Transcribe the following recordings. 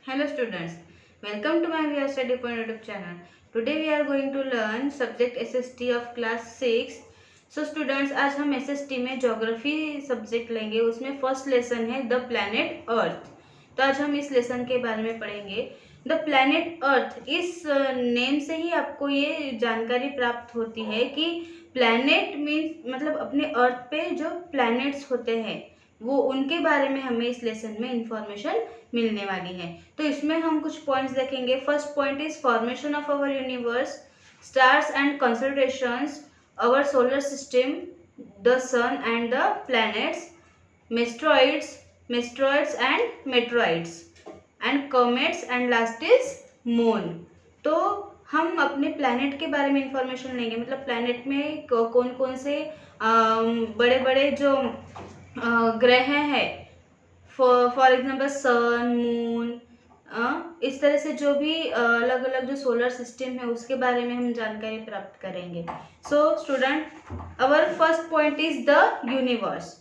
Hello students, welcome to my VR Study Point YouTube channel. Today we are going to learn subject SST of class 6. So students, आज हम SST में geography subject लेंगे. उसमें first lesson है the planet earth. तो आज हम इस लेसन के बारे में पढ़ेंगे. द प्लैनेट अर्थ, इस नेम से ही आपको ये जानकारी प्राप्त होती है कि प्लैनेट मीन्स मतलब अपने अर्थ पे जो प्लैनेट्स होते हैं वो उनके बारे में हमें इस लेसन में इंफॉर्मेशन मिलने वाली है. तो इसमें हम कुछ पॉइंट्स देखेंगे. First point is formation of our universe, stars and constellations, our solar system, the sun and the planets, asteroids and meteoroids and comets and last is moon. तो हम अपने प्लैनेट के बारे में इंफॉर्मेशन लेंगे. मतलब प्लैनेट में कौन कौन से बड़े बड़े जो ग्रह हैं, फॉर एग्जाम्पल सन, मून, इस तरह से जो भी अलग अलग जो सोलर सिस्टम है उसके बारे में हम जानकारी प्राप्त करेंगे. So student, our first point is the universe.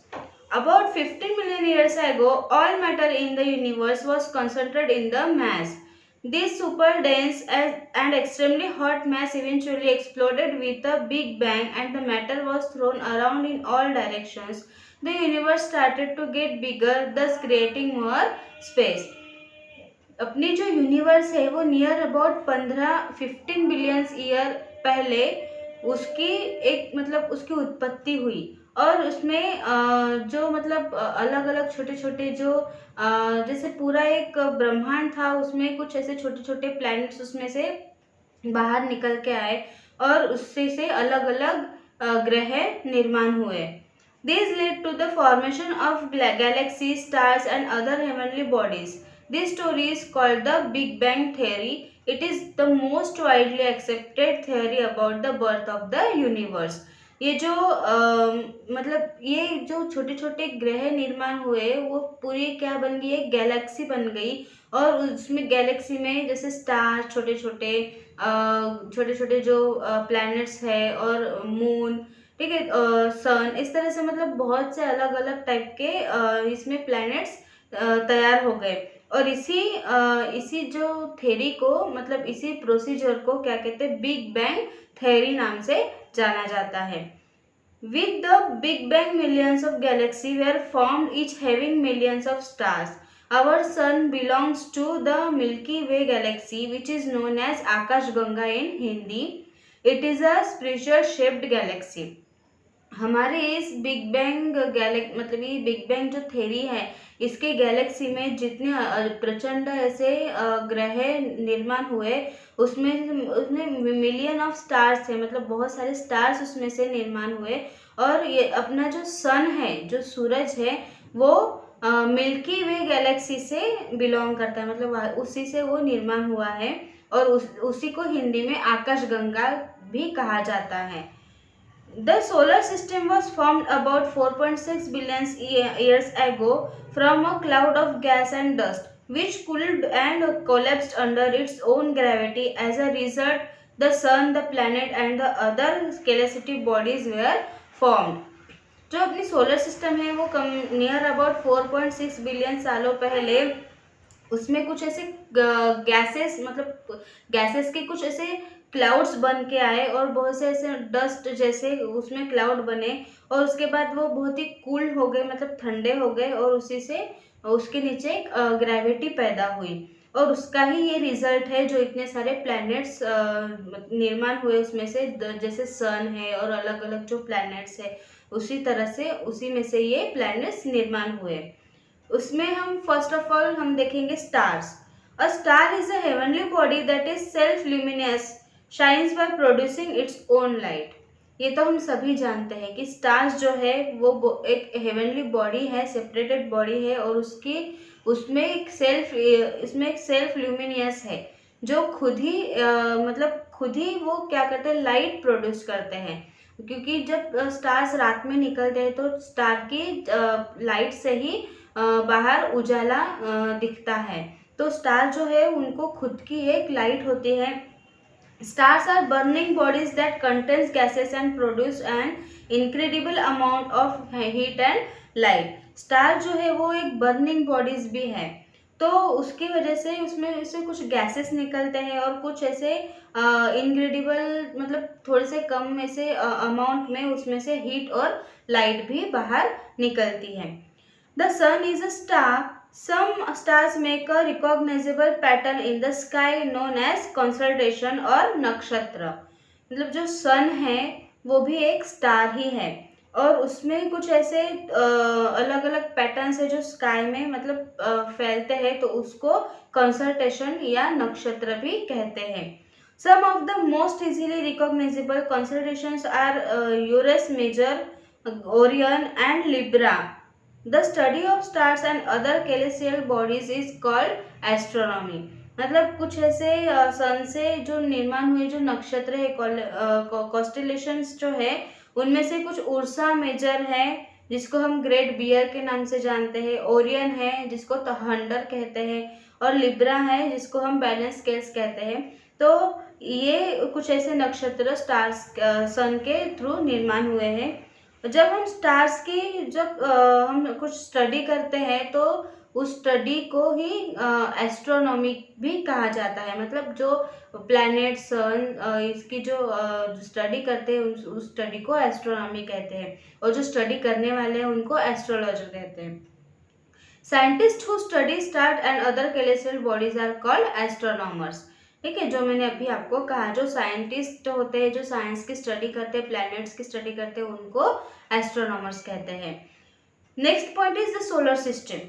About 15 million years ago, all matter in the universe was concentrated in the mass. This super dense and extremely hot mass eventually exploded with a big bang, and the matter was thrown around in all directions. The universe started to get bigger, thus creating more space. अपनी जो universe है वो near about 15 billion year पहले उसकी एक मतलब उसकी उत्पत्ति हुई. और उसमें जो मतलब अलग अलग छोटे छोटे जो जैसे पूरा एक ब्रह्मांड था, उसमें कुछ ऐसे छोटे छोटे प्लैनेट्स उसमें से बाहर निकल के आए और उससे से अलग अलग ग्रह निर्माण हुए. These led to the formation of galaxies, stars and other heavenly bodies. This story is called the Big Bang Theory. It is the most widely accepted theory about the birth of the universe. ये जो मतलब ये जो छोटे छोटे ग्रह निर्माण हुए वो पूरी क्या बन गई, एक गैलेक्सी बन गई. और उसमें गैलेक्सी में जैसे स्टार, छोटे छोटे जो प्लैनेट्स है और मून, ठीक है, सन, इस तरह से मतलब बहुत से अलग अलग टाइप के इसमें प्लैनेट्स तैयार हो गए. और इसी जो थ्योरी को मतलब इसी प्रोसीजर को क्या कहते हैं, बिग बैंग थ्योरी नाम से जाना जाता है. With the Big Bang, millions of galaxies were formed, each having millions of stars. Our sun belongs to the Milky Way galaxy, which is known as Akashganga in Hindi. It is a spiritual shaped galaxy. हमारे इस big bang मतलब ये big bang जो theory है, इसके Galaxy में जितने प्रचंड ऐसे ग्रह निर्माण हुए उसमें मिलियन ऑफ स्टार्स है, मतलब बहुत सारे स्टार्स उसमें से निर्माण हुए. और ये अपना जो सन है, जो सूरज है, वो मिल्की वे गैलेक्सी से बिलोंग करता है, मतलब उसी से वो निर्माण हुआ है. और उसी को हिंदी में आकाशगंगा भी कहा जाता है. The solar system was formed about 4.6 billion years ago from a cloud of gas and dust, which cooled and collapsed under its own gravity. As a result, the sun, the planet, and the other celestial bodies were formed. जो अपनी solar system है वो near about 4.6 billion सालों पहले उसमें कुछ ऐसे gases, मतलब गैसेस के कुछ ऐसे क्लाउड्स बन के आए और बहुत से ऐसे डस्ट जैसे उसमें क्लाउड बने. और उसके बाद वो बहुत ही कूल हो गए, मतलब ठंडे हो गए, और उसी से उसके नीचे एक ग्रेविटी पैदा हुई. और उसका ही ये रिजल्ट है जो इतने सारे प्लैनेट्स निर्माण हुए उसमें से, जैसे सन है और अलग अलग जो प्लैनेट्स है, उसी तरह से उसी में से ये प्लैनेट्स निर्माण हुए. उसमें हम फर्स्ट ऑफ ऑल हम देखेंगे stars. A star is a heavenly body that is self luminous, shines by producing its own light. ये तो हम सभी जानते हैं कि स्टार्स जो है वो एक हेवनली बॉडी है, सेपरेटेड बॉडी है, और उसमें एक सेल्फ ल्यूमिनियस है जो खुद ही मतलब खुद ही वो क्या करते हैं, लाइट प्रोड्यूस करते हैं. क्योंकि जब स्टार्स रात में निकलते हैं तो स्टार की लाइट से ही बाहर उजाला दिखता है. तो स्टार जो है उनको खुद की एक लाइट होती है. Stars are burning bodies that contains gases and produce an incredible amount of heat and light. Star जो है वो एक बर्निंग बॉडीज भी है. तो उसकी वजह से उसमें कुछ गैसेस निकलते हैं और कुछ ऐसे इनग्रेडिबल मतलब थोड़े से कम ऐसे अमाउंट में उसमें से हीट और लाइट भी बाहर निकलती है। The sun is a star. Some stars make a recognisable pattern in the sky known as consultation और नक्षत्र। मतलब जो सन है वो भी एक स्टार ही है और उसमें कुछ ऐसे अलग अलग पैटर्न्स है जो स्काई में मतलब फैलते हैं, तो उसको कंसल्टेशन या नक्षत्र भी कहते हैं। Some of the most easily recognisable constellations are Ursa Major, Orion and Libra. The study of stars and other celestial bodies is called astronomy. मतलब कुछ ऐसे सन से जो निर्माण हुए जो नक्षत्र है, कॉन्स्टेलेशंस जो है, उनमें से कुछ उर्सा मेजर है जिसको हम ग्रेट बियर के नाम से जानते हैं, ओरियन है जिसको थंडर कहते हैं, और लिब्रा है जिसको हम बैलेंस स्केल्स कहते हैं। तो ये कुछ ऐसे नक्षत्र स्टार्स सन के थ्रू निर्माण हुए हैं। जब हम स्टार्स की हम कुछ स्टडी करते हैं तो उस स्टडी को ही एस्ट्रोनॉमी भी कहा जाता है। मतलब जो प्लैनेट सन इसकी जो स्टडी करते हैं उस स्टडी को एस्ट्रोनॉमी कहते हैं, और जो स्टडी करने वाले हैं उनको एस्ट्रोलॉजर कहते हैं। Scientist who study star and other celestial bodies are called astronomers. ठीक है, जो मैंने अभी आपको कहा, जो साइंटिस्ट होते हैं जो साइंस की स्टडी करते हैं, प्लैनेट्स की स्टडी करते हैं, उनको एस्ट्रोनॉमर्स कहते हैं। Next point is the solar system.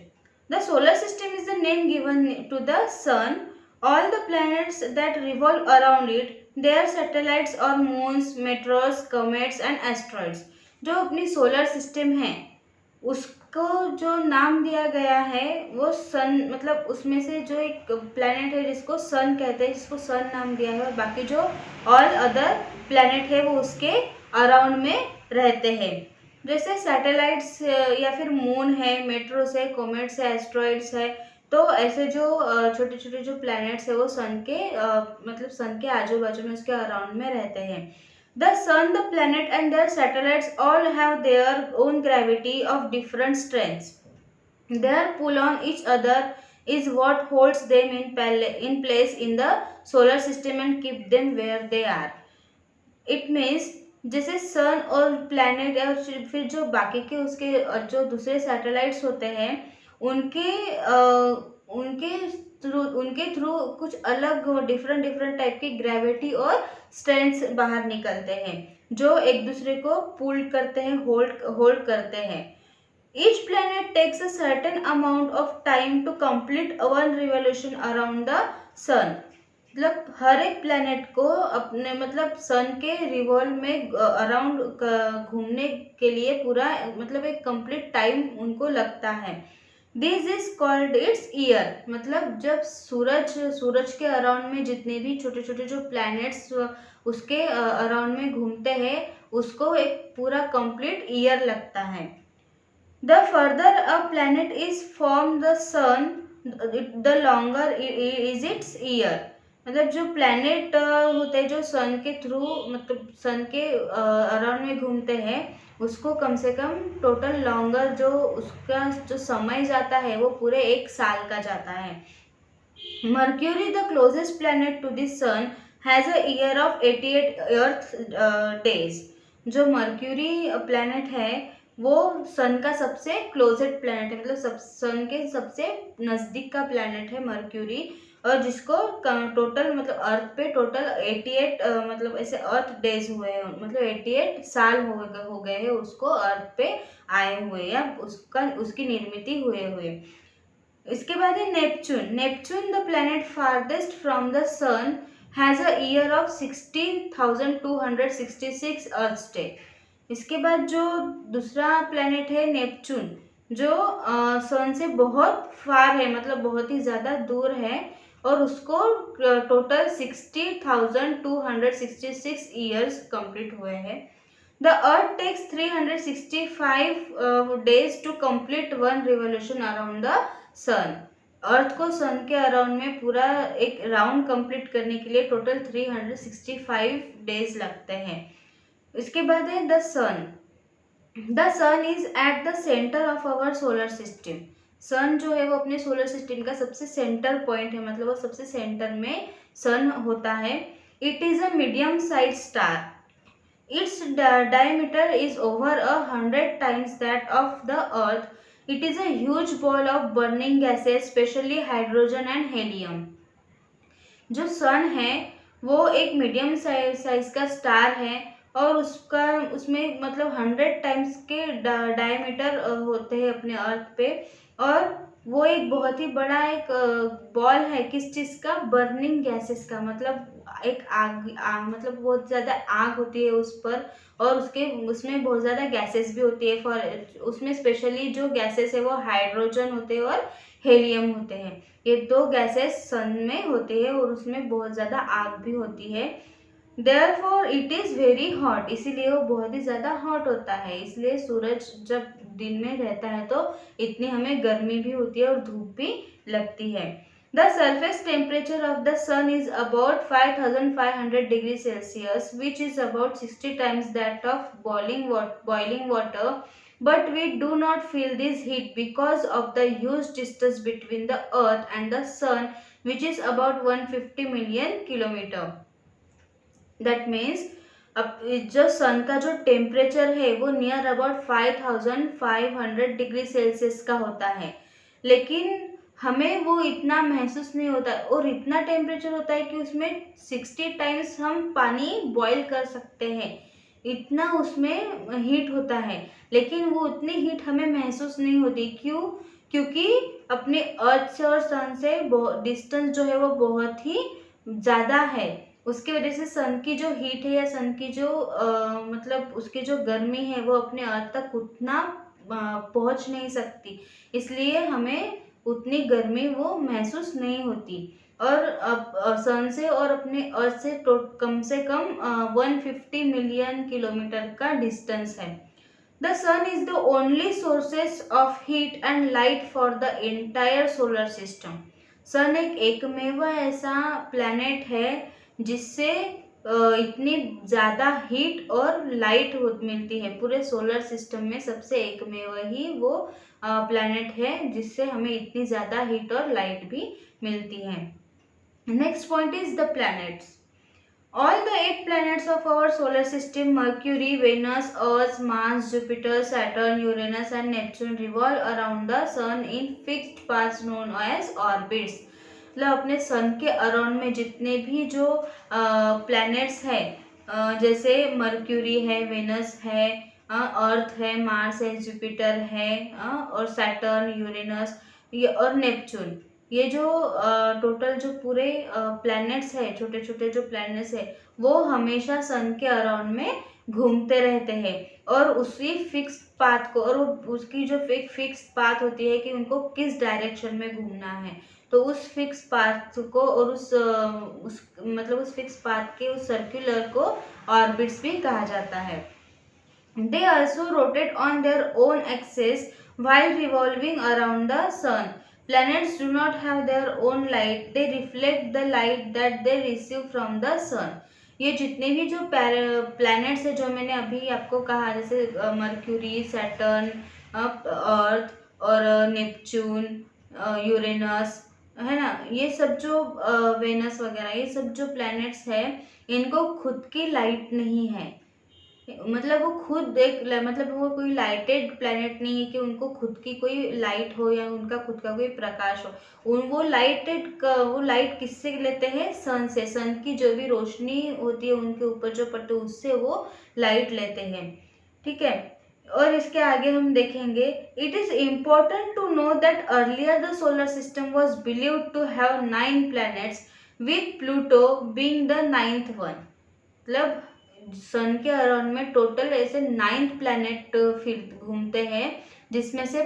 The solar system is the name given to the sun, all the planets that revolve around it, their satellites और moons, meteors, comets and asteroids. जो अपनी solar system है उसको जो नाम दिया गया है वो सन, मतलब उसमें से जो एक प्लैनेट है जिसको सन कहते हैं, जिसको सन नाम दिया है, और बाकी जो ऑल अदर प्लैनेट है वो उसके अराउंड में रहते हैं। जैसे सैटेलाइट्स या फिर मून है, मेट्रोस है, कॉमेट्स है, एस्ट्रॉइड्स है, तो ऐसे जो छोटे छोटे जो प्लैनेट्स है वो सन के मतलब सन के आजू बाजू में उसके अराउंड में रहते हैं। The sun, the planet and their satellites all have their own gravity of different strengths. Their pull on each other is what holds them in place in the solar system and keep them where they are. It means जैसे सन और planet और फिर जो बाकी के उसके जो दूसरे सैटेलाइट्स होते हैं उनके उनके थ्रू कुछ अलग डिफरेंट डिफरेंट टाइप की ग्रेविटी और स्ट्रेंथ्स बाहर निकलते हैं जो एक दूसरे को पुल करते हैं, होल्ड करते हैं। Each planet takes a certain amount of time to complete one revolution around the sun. मतलब हर एक प्लैनेट को अपने मतलब सन के रिवॉल्व में अराउंड घूमने के लिए पूरा मतलब एक कंप्लीट टाइम उनको लगता है। This is called its year. मतलब जब सूरज के अराउंड में जितने भी छोटे छोटे जो प्लैनेट्स उसके अराउंड में घूमते हैं उसको एक पूरा कंप्लीट ईयर लगता है। The further a planet is from the sun, the longer is its year. मतलब जो प्लैनेट होते हैं जो सन के थ्रू मतलब सन के अराउंड में घूमते हैं उसको कम से कम टोटल लॉन्गर जो उसका जो समय जाता है वो पूरे 1 साल का जाता है। Mercury, the closest planet to the sun, has a year of 88 Earth days. जो मर्क्यूरी प्लैनेट है वो सन का सबसे क्लोजेस्ट प्लैनेट है, मतलब सन के सबसे नज़दीक का प्लैनेट है मर्क्यूरी, और जिसको टोटल मतलब अर्थ पे टोटल 88 मतलब ऐसे अर्थ डेज हुए हैं, मतलब 88 साल हो गए हैं उसको अर्थ पे आए हुए या उसकी निर्मित हुए। इसके बाद है Neptune the planet farthest from the sun has a year of 60,266 earth day. इसके बाद जो दूसरा प्लैनेट है नेपच्यून जो सन से बहुत फार है, मतलब बहुत ही ज़्यादा दूर है, और उसको टोटल 60,266 ईयर्स कंप्लीट हुए हैं। The earth takes 365 days to complete one revolution around the sun. Earth को सन के अराउंड में पूरा एक राउंड कंप्लीट करने के लिए टोटल 365 डेज लगते हैं। इसके बाद है the sun. The sun is at the centre of our solar system. Sun जो है वो अपने सोलर सिस्टम का सबसे सेंटर पॉइंट है, मतलब वो सबसे सेंटर में सन होता है। It is a medium size star. Its diameter is over 100 times that of the Earth. It is a huge ball of burning gases, especially hydrogen and helium. जो सन है वो एक मीडियम साइज का स्टार है और उसका उसमें मतलब 100 टाइम्स के डायमीटर होते हैं अपने अर्थ पे। और वो एक बहुत ही बड़ा एक बॉल है, किस चीज़ का, बर्निंग गैसेस का, मतलब एक आग मतलब बहुत ज़्यादा आग होती है उस पर, और उसके उसमें बहुत ज़्यादा गैसेस भी होती है। फॉर उसमें स्पेशली जो गैसेस है वो हाइड्रोजन होते हैं और हेलियम होते हैं। ये दो गैसेस सन में होती है और उसमें बहुत ज़्यादा आग भी होती है। Therefore it is very hot, इसीलिए वो बहुत ही ज़्यादा हॉट होता है। इसलिए सूरज जब दिन में रहता है तो इतनी हमें गर्मी भी होती है और धूप भी लगती है। The surface temperature of the sun is about 5500 degree Celsius, which is about 60 times that of boiling water. But we do not feel this heat because of the huge distance between the earth and the sun, which is about 150 million kilometer. That means अब जो सन का जो temperature है वो near about 5500 degree Celsius का होता है, लेकिन हमें वो इतना महसूस नहीं होता और इतना टेम्परेचर होता है कि उसमें 60 टाइम्स हम पानी बॉईल कर सकते हैं, इतना उसमें हीट होता है। लेकिन वो उतनी हीट हमें महसूस नहीं होती, क्यों? क्योंकि अपने अर्थ से और सन से डिस्टेंस जो है वो बहुत ही ज़्यादा है। उसकी वजह से सन की जो हीट है या सन की जो मतलब उसकी जो गर्मी है वो अपने अर्थ तक उतना पहुंच नहीं सकती, इसलिए हमें उतनी गर्मी वो महसूस नहीं होती। और अब सन से और अपने अर्थ से कम से कम 150 मिलियन किलोमीटर का डिस्टेंस है। The sun is the only sources of heat and light for the entire solar system. Sun एक एकमेव ऐसा प्लैनेट है जिससे इतनी ज़्यादा हीट और लाइट मिलती है। पूरे सोलर सिस्टम में सबसे एकमेव ही वो प्लैनेट है जिससे हमें इतनी ज़्यादा हीट और लाइट भी मिलती है। Next point is the planets. All the 8 planets of our solar system, Mercury, Venus, Earth, Mars, Jupiter, Saturn, Uranus and Neptune, revolve around the sun in fixed paths known as orbits. मतलब अपने सन के around में जितने भी जो planets है, जैसे mercury है, वेनस है, अर्थ है, मार्स है, जुपिटर है, और सैटर्न, यूरेनस और नेपच्यून, ये जो टोटल जो पूरे प्लैनेट्स है, छोटे छोटे जो प्लैनेट्स है, वो हमेशा सन के अराउंड में घूमते रहते हैं और उसी फिक्स पाथ को, और उसकी जो फिक्स पाथ होती है कि उनको किस डायरेक्शन में घूमना है, तो उस फिक्स पाथ को और उस मतलब उस फिक्स पाथ के उस सर्कुलर को ऑर्बिट्स भी कहा जाता है। They also rotate on their own axis while revolving around the sun. Planets do not have their own light. They reflect the light that they receive from the sun. ये जितने भी जो planets है जो मैंने अभी आपको कहा, जैसे मर्क्यूरी, सैटर्न, अर्थ और नेपच्यून, यूरेनस, है ना, ये सब जो वेनस वगैरह, ये सब जो प्लैनेट्स है इनको खुद की लाइट नहीं है। मतलब वो खुद एक मतलब वो कोई लाइटेड प्लैनेट नहीं है कि उनको खुद की कोई लाइट हो या उनका खुद का कोई प्रकाश हो। वो लाइट किससे लेते हैं? सन से। सन की जो भी रोशनी होती है उनके ऊपर जो पड़ती है उससे वो लाइट लेते हैं। ठीक है, और इसके आगे हम देखेंगे, it is important to know that earlier the solar system was believed to have 9 planets with Pluto being the 9th one. मतलब सन के अराउंड में टोटल ऐसे 9th प्लैनेट फिर घूमते हैं, जिसमें से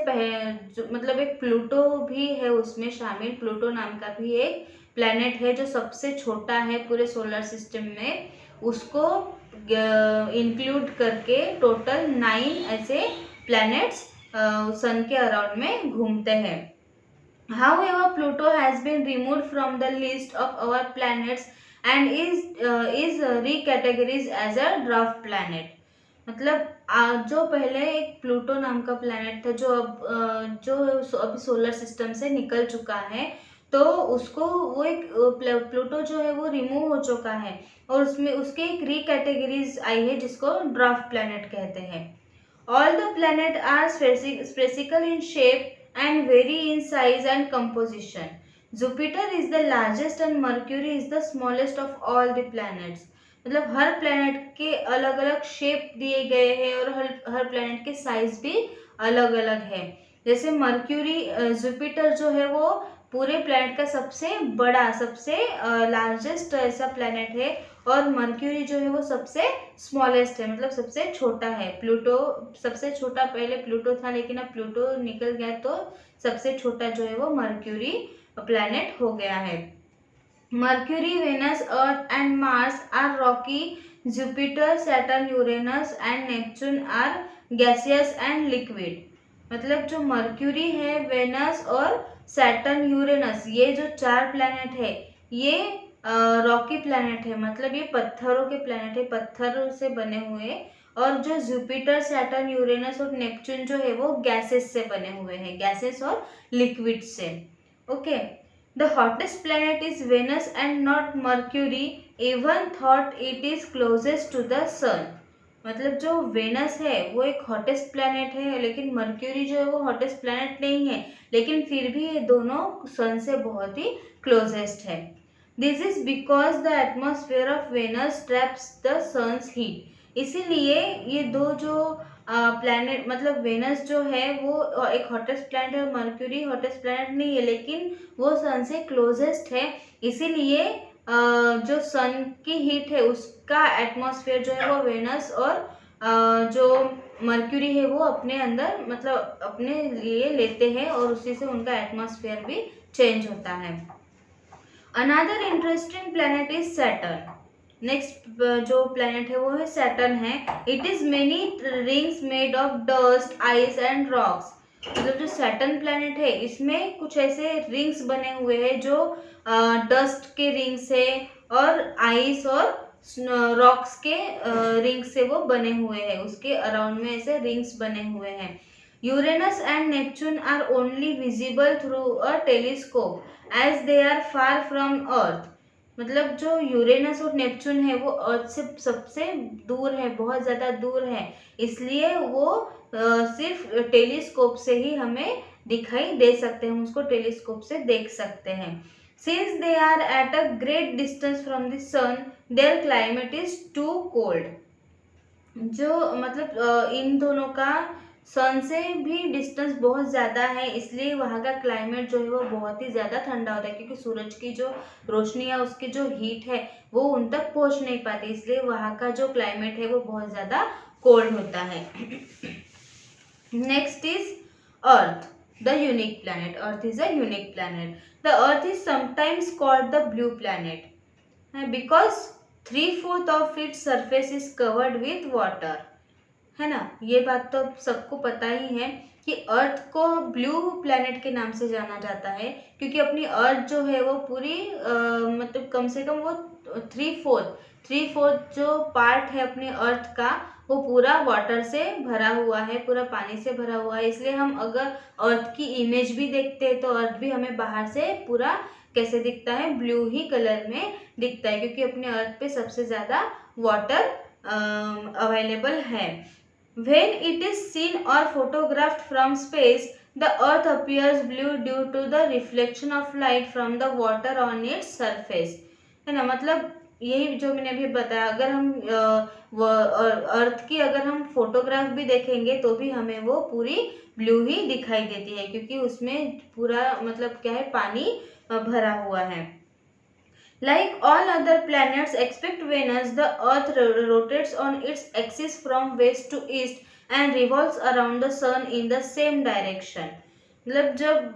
मतलब एक प्लूटो भी है उसमें शामिल। प्लूटो नाम का भी एक प्लैनेट है जो सबसे छोटा है पूरे सोलर सिस्टम में, उसको इंक्लूड करके टोटल 9 ऐसे प्लैनेट्स सन के अराउंड में घूमते हैं। However, Pluto has been removed from the list of our planets and is recategorized as a dwarf planet. मतलब जो पहले एक प्लूटो नाम का प्लैनेट था जो अभी सोलर सिस्टम से निकल चुका है, तो उसको वो एक प्लूटो जो है वो रिमूव हो चुका है और उसमें उसके एक कैटेगरीज आई है जिसको ड्राफ्ट प्लैनेट कहते हैं। All the planets are spherical in shape and vary in size and composition. Jupiter is the largest and Mercury is the smallest of all the planets. मतलब हर प्लैनेट के अलग अलग शेप दिए गए हैं और हर प्लैनेट के साइज भी अलग अलग है। जैसे मर्क्यूरी जुपिटर जो है वो पूरे प्लैनेट का सबसे बड़ा, सबसे लार्जेस्ट ऐसा प्लैनेट है, और मर्क्यूरी जो है वो सबसे स्मॉलेस्ट है, मतलब सबसे छोटा है। प्लूटो सबसे छोटा, पहले प्लूटो था लेकिन अब प्लूटो निकल गया, तो सबसे छोटा जो है वो मर्क्यूरी प्लैनेट हो गया है। Mercury, Venus, Earth and Mars are rocky, Jupiter, Saturn, Uranus and Neptune are gaseous and liquid. मतलब जो मर्क्यूरी है, वेनस और सैटर्न, यूरेनस, ये जो 4 प्लैनेट है ये रॉकी प्लैनेट है, मतलब ये पत्थरों के प्लैनेट है, पत्थरों से बने हुए। और जो जुपिटर, सैटर्न, यूरेनस और नेपच्यून जो है वो गैसेस से बने हुए हैं, गैसेस और लिक्विड से। Okay, the hottest planet is Venus and not Mercury, even thought it is closest to the sun. मतलब जो वेनस है वो एक हॉटेस्ट प्लैनेट है, लेकिन मर्क्यूरी जो है वो हॉटेस्ट प्लैनेट नहीं है, लेकिन फिर भी ये दोनों सन से बहुत ही क्लोजेस्ट है। This is because the atmosphere of Venus traps the sun's heat. इसीलिए ये दो जो प्लैनेट, मतलब वेनस जो है वो एक हॉटेस्ट प्लैनेट है और मर्क्यूरी हॉटेस्ट प्लैनेट नहीं है, लेकिन वो सन से क्लोजेस्ट है। इसीलिए जो सन की हीट है उसका एटमॉस्फेयर जो है वो वेनस और जो मर्क्यूरी है वो अपने अंदर, मतलब अपने लिए लेते हैं, और उसी से उनका एटमॉस्फेयर भी चेंज होता है। Another interesting planet is Saturn. Next जो प्लैनेट है वो है सैटर्न है। It is many rings made of dust, ice and rocks. मतलब जो सैटर्न प्लैनेट है इसमें कुछ ऐसे रिंग्स बने हुए हैं जो डस्ट के रिंग्स है और आइस और रॉक्स के रिंग्स से वो बने हुए हैं, उसके अराउंड में ऐसे रिंग्स बने हुए हैं। Uranus and Neptune are only visible through a telescope as they are far from earth. मतलब जो यूरेनस और नेपच्यून है वो अर्थ से सबसे दूर है, बहुत ज़्यादा दूर है, इसलिए वो सिर्फ टेलीस्कोप से ही हमें दिखाई दे सकते हैं, हम उसको टेलीस्कोप से देख सकते हैं। Since they are at a great distance from the sun, their climate is too cold. जो मतलब इन दोनों का सन से भी डिस्टेंस बहुत ज़्यादा है, इसलिए वहाँ का क्लाइमेट जो है वो बहुत ही ज़्यादा ठंडा होता है, क्योंकि सूरज की जो रोशनी है उसकी जो हीट है वो उन तक पहुँच नहीं पाती, इसलिए वहाँ का जो क्लाइमेट है वो बहुत ज़्यादा कोल्ड होता है। Next is earth, the unique planet. Earth is a unique planet. The earth is sometimes called the blue planet because 3/4 of its surface is covered with water. है ना, ये बात तो सबको पता ही है कि अर्थ को ब्लू प्लैनेट के नाम से जाना जाता है, क्योंकि अपनी अर्थ जो है वो पूरी मतलब कम से कम वो 3/4 जो पार्ट है अपनी अर्थ का वो पूरा वाटर से भरा हुआ है, पूरा पानी से भरा हुआ है। इसलिए हम अगर अर्थ की इमेज भी देखते हैं तो अर्थ भी हमें बाहर से पूरा कैसे दिखता है, ब्लू ही कलर में दिखता है, क्योंकि अपने अर्थ पे सबसे ज़्यादा वाटर अवेलेबल है। When it is seen or photographed from space, the earth appears blue due to the reflection of light from the water on its surface। है ना, मतलब यही जो मैंने अभी बताया, अगर हम अर्थ की अगर हम फोटोग्राफ भी देखेंगे तो भी हमें वो पूरी ब्लू ही दिखाई देती है, क्योंकि उसमें पूरा मतलब क्या है, पानी भरा हुआ है। Like all other planets except Venus, the Earth rotates on its axis from west to east and revolves around the sun in the same direction। मतलब जब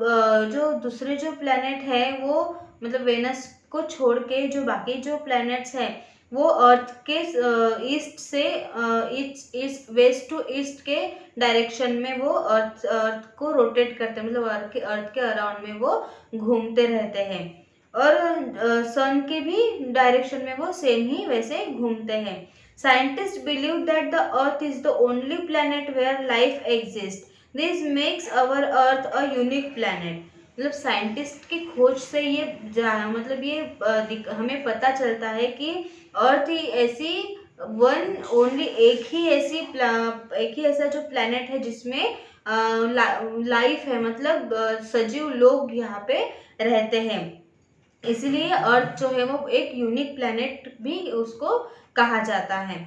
जो दूसरे जो प्लैनेट है वो मतलब वेनस को छोड़ के जो बाकी जो प्लैनेट्स हैं वो अर्थ के ईस्ट से ईस्ट वेस्ट टू ईस्ट के डायरेक्शन में वो अर्थ को रोटेट करते हैं, मतलब अर्थ के अराउंड में वो घूमते रहते हैं, और सन के भी डायरेक्शन में वो सेम ही वैसे घूमते हैं। Scientists believe that the Earth is the only planet where life exists. This makes our Earth a unique planet. मतलब साइंटिस्ट की खोज से ये मतलब ये हमें पता चलता है कि अर्थ ही ऐसी वन ओनली एक ही ऐसा जो प्लैनेट है जिसमें लाइफ है, मतलब सजीव लोग यहाँ पे रहते हैं। इसलिए अर्थ जो है वो एक यूनिक प्लैनेट भी उसको कहा जाता है।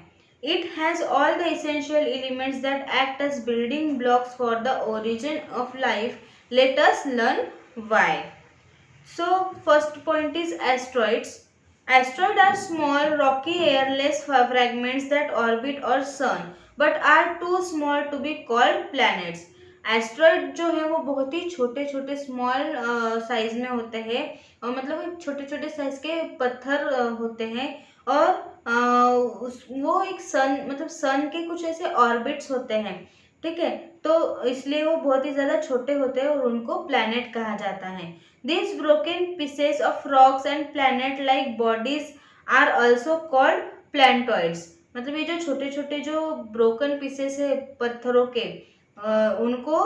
It has all the essential elements that act as building blocks for the origin of life. Let us learn why. So first point is asteroids. Asteroids are small, rocky, airless fragments that orbit our sun, but are too small to be called planets. Asteroid जो है वो बहुत ही छोटे छोटे small size में होते हैं, और मतलब छोटे छोटे साइज के पत्थर होते हैं, और वो एक सन मतलब सन के कुछ ऐसे ऑर्बिट्स होते हैं, ठीक है। तो इसलिए वो बहुत ही ज़्यादा छोटे होते हैं और उनको प्लैनेट कहा जाता है। These broken pieces of rocks and planet-like bodies are also called planetoids. मतलब ये जो छोटे छोटे जो ब्रोकन पीसेस है पत्थरों के, उनको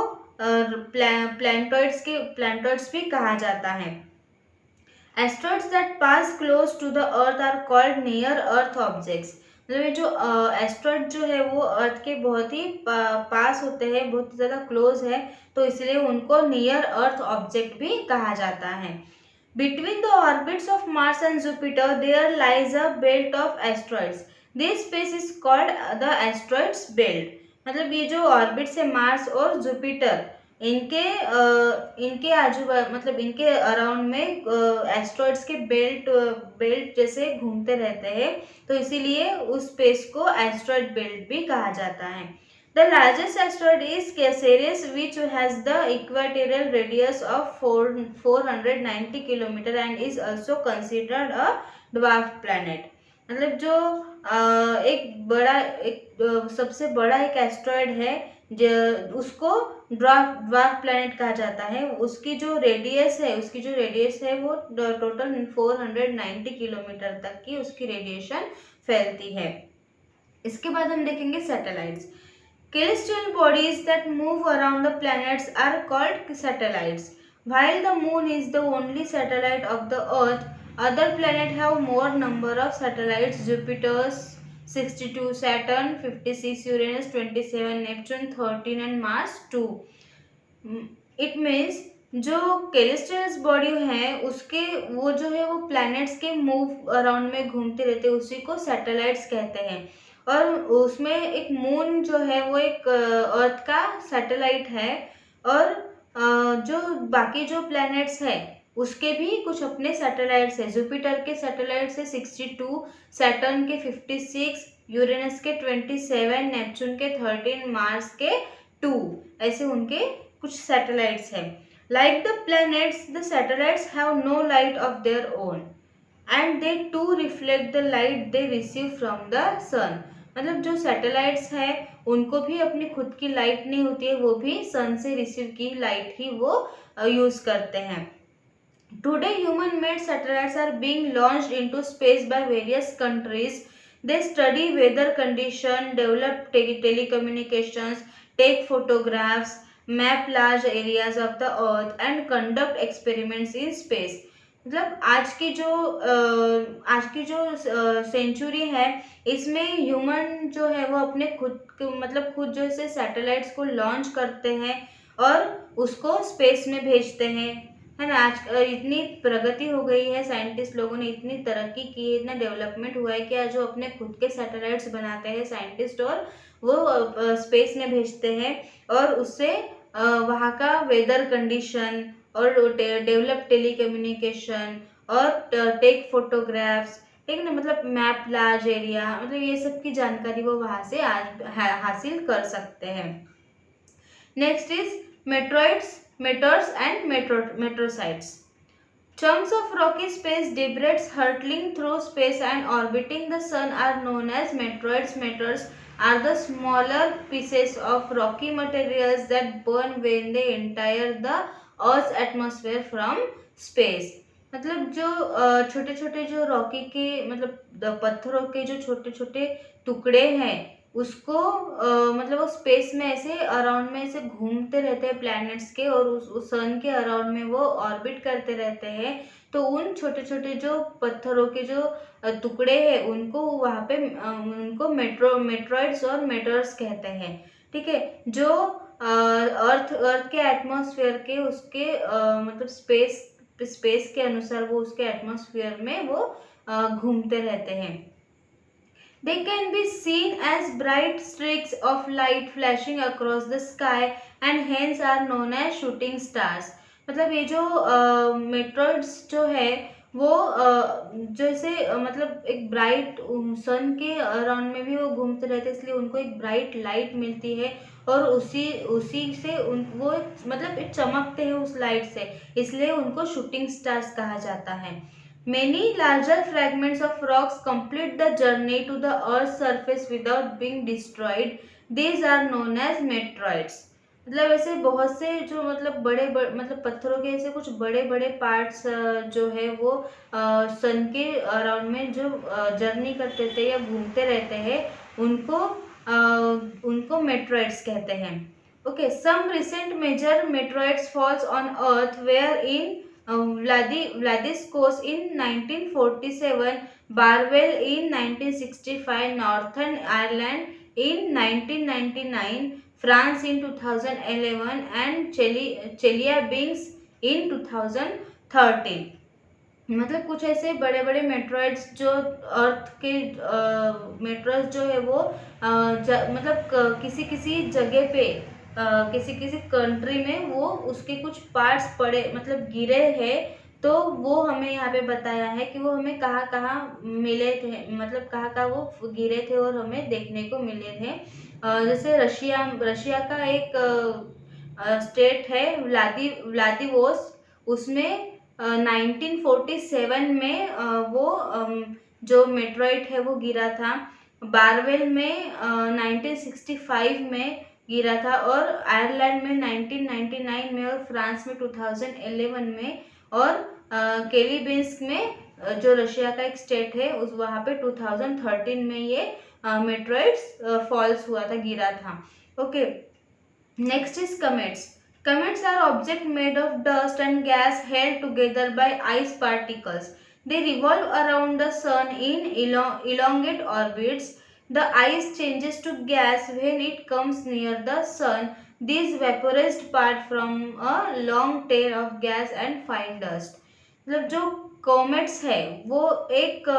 प्लैनेटॉइड्स भी कहा जाता है। Asteroids that pass close to the Earth are called near Earth objects. मतलब ये जो एस्ट्रॉइड जो है वो अर्थ के बहुत ही पास होते हैं, बहुत ज़्यादा क्लोज है, तो इसलिए उनको नियर अर्थ ऑब्जेक्ट भी कहा जाता है। Between the orbits of Mars and Jupiter there lies a belt of asteroids. This space is called the asteroids belt. मतलब ये जो ऑर्बिट्स है मार्स और जुपिटर, इनके आजू मतलब इनके अराउंड में एस्ट्रॉइड्स के बेल्ट जैसे घूमते रहते हैं, तो इसीलिए उस स्पेस को एस्ट्रॉइड बेल्ट भी कहा जाता है। The largest asteroid is Ceres which has the equatorial radius of 490 kilometre and is also considered a dwarf planet. मतलब जो सबसे बड़ा एक एस्ट्रॉइड है उसको ड्वार्फ प्लैनेट कहा जाता है। उसकी जो रेडियस है वो टोटल 490 किलोमीटर तक की उसकी रेडिएशन फैलती है। इसके बाद हम देखेंगे satellites. Celestial bodies that move around the planets are called satellites. While the moon is the only satellite of the Earth, other planets have more number of satellites. Jupiter's 62, Saturn 56, Uranus 27, Neptune 13 and Mars 2. It means जो celestial body है उसके वो जो है वो planets के move around में घूमते रहते हैं, उसी को सैटेलाइट्स कहते हैं। और उसमें एक मून जो है वो एक अर्थ का सैटेलाइट है, और जो बाकी जो प्लैनेट्स है उसके भी कुछ अपने सैटेलाइट्स है। जुपिटर के सैटेलाइट्स है 62, सैटर्न के 56, यूरेनस के 27, नेपच्यून के 13, मार्स के 2, ऐसे उनके कुछ सैटेलाइट्स हैं। Like the planets the satellites have no light of their own and they to reflect the light they receive from the sun. मतलब जो सैटेलाइट्स है उनको भी अपनी खुद की लाइट नहीं होती है, वो भी सन से रिसीव की लाइट ही वो यूज करते हैं। Today human made satellites are being launched into space by various countries. They study weather condition, develop telecommunications, take photographs, map large areas of the earth and conduct experiments in space. मतलब आज की जो century है इसमें human जो है वो अपने खुद जो से सैटेलाइट्स को लॉन्च करते हैं और उसको स्पेस में भेजते हैं, है ना। आज इतनी प्रगति हो गई है, साइंटिस्ट लोगों ने इतनी तरक्की की है, इतना डेवलपमेंट हुआ है कि आज जो अपने खुद के सैटेलाइट्स बनाते हैं साइंटिस्ट, और वो स्पेस में भेजते हैं और उससे वहाँ का वेदर कंडीशन और डेवलप टेलीकम्युनिकेशन और टेक फोटोग्राफ्स, ठीक है ना, मतलब मैप लार्ज एरिया, मतलब ये सब की जानकारी वो वहाँ से आज हासिल कर सकते हैं। Next is meteors and meteoroids. Chunks of rocky space debris hurtling through space and orbiting the sun are known as meteoroids. Meteors are the smaller pieces of rocky materials that burn when they enter the Earth's atmosphere from space. मतलब जो छोटे छोटे जो Rocky के मतलब पत्थरों के जो छोटे छोटे टुकड़े हैं उसको मतलब वो स्पेस में ऐसे अराउंड में ऐसे घूमते रहते हैं प्लैनेट्स के, और उस सन के अराउंड में वो ऑर्बिट करते रहते हैं। तो उन छोटे छोटे जो पत्थरों के जो टुकड़े हैं उनको वहाँ पे उनको मेट्रॉइड्स और मेटर्स कहते हैं। ठीक है। जो अर्थ अर्थ के एटमॉस्फेयर के उसके मतलब स्पेस के अनुसार वो उसके एटमॉस्फेयर में वो घूमते रहते हैं। They can be seen as bright streaks of light flashing across the sky and hence are known as shooting stars. मतलब ये जो मेट्रॉइड्स जो है वो जैसे मतलब एक ब्राइट सन के अराउंड में भी वो घूमते रहते हैं, इसलिए उनको एक ब्राइट लाइट मिलती है, और उसी उसी से उन वो मतलब चमकते हैं उस लाइट से, इसलिए उनको शूटिंग स्टार्स कहा जाता है। Many larger fragments of rocks complete the journey to the Earth's surface without being destroyed. These are known as meteoroids. मतलब ऐसे बहुत से जो मतलब मतलब पत्थरों के ऐसे कुछ बड़े बड़े पार्ट्स जो है वो सन के अराउंड में जो जर्नी करते थे या घूमते रहते हैं उनको उनको मेट्रॉइड्स कहते हैं। Okay, some recent major meteoroids falls on earth were in Vladiscos in 1947, Barwell in 1965, Northern Ireland in 1999, France in 2011 and Chelyabinsk in 2013। मतलब कुछ ऐसे बड़े बड़े मेट्रॉइड्स जो अर्थ के मेट्रॉइड्स जो है वो मतलब किसी किसी जगह पे किसी किसी कंट्री में वो उसके कुछ पार्ट्स पड़े मतलब गिरे हैं। तो वो हमें यहाँ पे बताया है कि वो हमें कहाँ कहाँ मिले थे, मतलब कहाँ कहाँ वो गिरे थे और हमें देखने को मिले थे। जैसे रशिया रशिया का एक स्टेट है व्लादिवोस, उसमें 1947 में वो जो मेट्रॉइड है वो गिरा था। बारवेल में 1965 में गिरा था, और आयरलैंड में 1999 में, और फ्रांस में 2011 में, और केलीबिंस्क में जो रशिया का एक स्टेट है उस वहाँ पे 2013 में ये मेट्रॉइड्स फॉल्स हुआ था, गिरा था। Okay, next is comets. Comets are objects made of dust and gas held together by ice particles. They revolve around the sun in elongate orbits. The ice changes to gas when it comes near the sun. These vaporized part from a long tail of gas and fine dust. मतलब जो comets है वो एक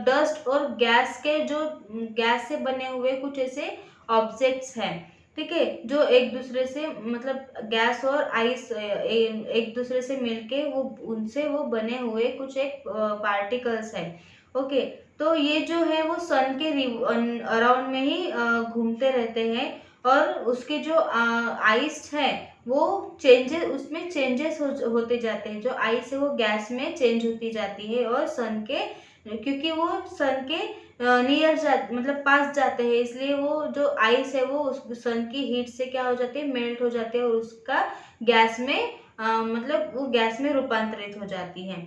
dust और gas के जो gas से बने हुए कुछ ऐसे ऑब्जेक्ट्स हैं। ठीक है, जो एक दूसरे से मतलब गैस और आइस एक दूसरे से मिलके वो उनसे वो बने हुए कुछ एक पार्टिकल्स है। ओके, तो ये जो है वो सन के अराउंड में ही घूमते रहते हैं, और उसके जो आइस है वो चेंजेस उसमें चेंजेस होते जाते हैं। जो आइस है वो गैस में चेंज होती जाती है, और सन के क्योंकि वो सन के नियर जा मतलब पास जाते हैं, इसलिए वो जो आइस है वो उस सन की हीट से क्या हो जाती है, मेल्ट हो जाती है, और उसका गैस में मतलब वो गैस में रूपांतरित हो जाती है।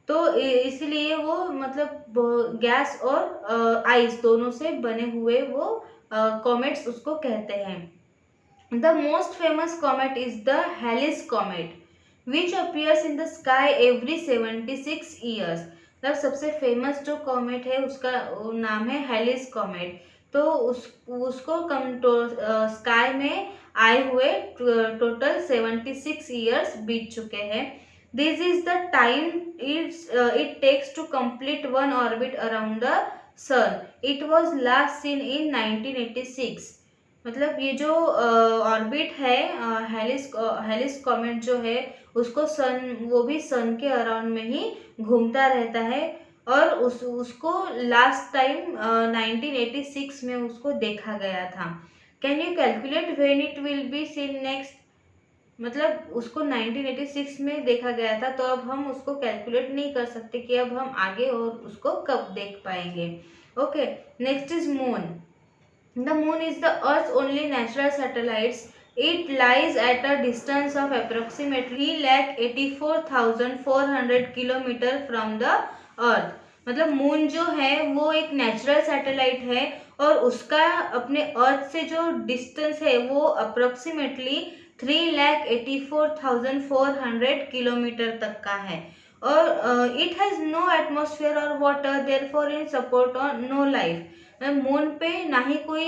तो इसलिए वो मतलब गैस और आइस दोनों से बने हुए वो कॉमेट्स उसको कहते हैं। The most famous comet is the Halley's comet which appears in the sky every 76 years. मतलब सबसे फेमस जो कॉमेट है उसका नाम है हेलिस कॉमेट। तो उसको स्काई में आए हुए टोटल 76 ईयर्स बीत चुके हैं। This is the time it takes to complete one orbit around the sun. It was last seen in 1986। मतलब ये जो ऑर्बिट है हेलिस कॉमेट जो है उसको सन वो भी सन के अराउंड में ही घूमता रहता है, और उसको लास्ट टाइम 1986 में उसको देखा गया था। Can you calculate when it will be seen next. मतलब उसको 1986 में देखा गया था, तो अब हम उसको कैलकुलेट नहीं कर सकते कि अब हम आगे और उसको कब देख पाएंगे। Okay, next is moon. The moon is the Earth's only natural satellite It lies at a distance of approximately 3,84,400 kilometre from the earth. मतलब मून जो है वो एक नेचुरल सैटेलाइट है और उसका अपने अर्थ से जो डिस्टेंस है वो अप्रोक्सीमेटली 3,84,400 किलोमीटर तक का है। और इट हैज़ नो एटमॉस्फेयर और water, therefore in support on no life. Moon पे ना ही कोई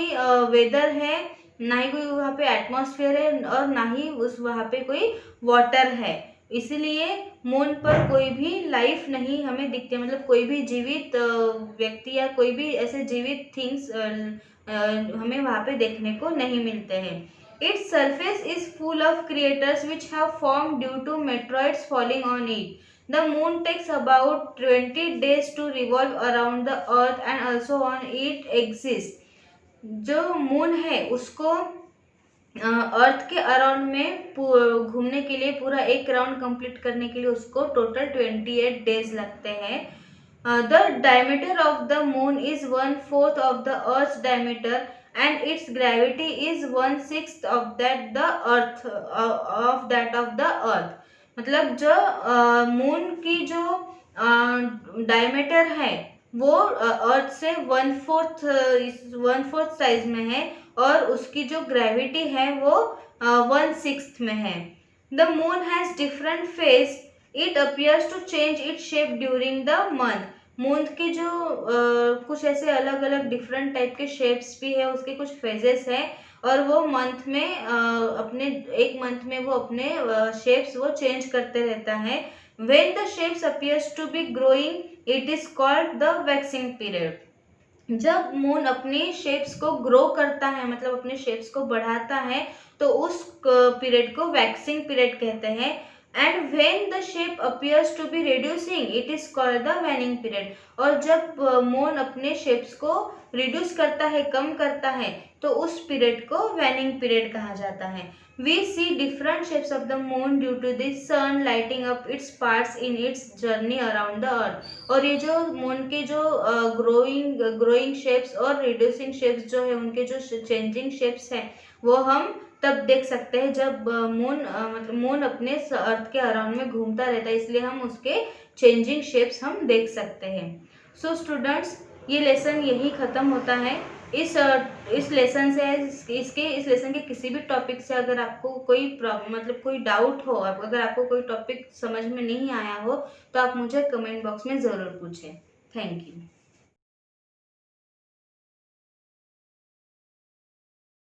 वेदर है, ना ही कोई वहाँ पे एटमॉस्फेयर है और ना ही उस वहाँ पे कोई वाटर है, इसलिए मून पर कोई भी लाइफ नहीं हमें दिखती, मतलब कोई भी जीवित व्यक्ति या कोई भी ऐसे जीवित थिंग्स हमें वहाँ पे देखने को नहीं मिलते हैं। Its surface is full of craters which have form due to meteoroids falling on it. The moon takes about 20 days to revolve around the earth and also on it exists। जो moon है उसको अर्थ के around में घूमने के लिए, पूरा एक राउंड कंप्लीट करने के लिए उसको टोटल 28 डेज लगते हैं। The diameter of the moon is 1/4 of the earth diameter and it's gravity is 1/6 of that the earth of the अर्थ। मतलब जो मून की जो डायमीटर है वो अर्थ से 1/4 साइज में है और उसकी जो ग्रेविटी है वो 1/6 में है। The moon has different face, it appears to change it shape during the month. Moon की जो कुछ ऐसे अलग अलग डिफरेंट टाइप के शेप्स भी है, उसके कुछ फेजेस है और वो मंथ में अपने एक मंथ में वो अपने शेप्स वो चेंज करते रहता है। When the shapes appears to be growing, it is called the waxing period। जब मून अपनी शेप्स को ग्रो करता है, मतलब अपने शेप्स को बढ़ाता है, तो उस पीरियड को वैक्सिंग पीरियड कहते हैं। And when the shape appears to be reducing, it is called the waning period. और जब मून अपने शेप्स को रिड्यूस करता है, कम करता है, तो उस पीरियड को वैनिंग पीरियड कहा जाता है। We see different shapes of the moon due to the sun lighting up its parts in its journey around the earth। और ये जो मून के जो ग्रोइंग शेप्स और रिड्यूसिंग शेप्स जो है, उनके जो चेंजिंग शेप्स हैं, वो हम तब देख सकते हैं जब मतलब मून अपने अर्थ के अराउंड में घूमता रहता है, इसलिए हम उसके चेंजिंग शेप्स हम देख सकते हैं। सो स्टूडेंट्स, ये लेसन यही ख़त्म होता है। इस लेसन से इस लेसन के किसी भी टॉपिक से अगर आपको कोई मतलब कोई डाउट हो, अगर आपको कोई टॉपिक समझ में नहीं आया हो, तो आप मुझे कमेंट बॉक्स में ज़रूर पूछें। Thank you.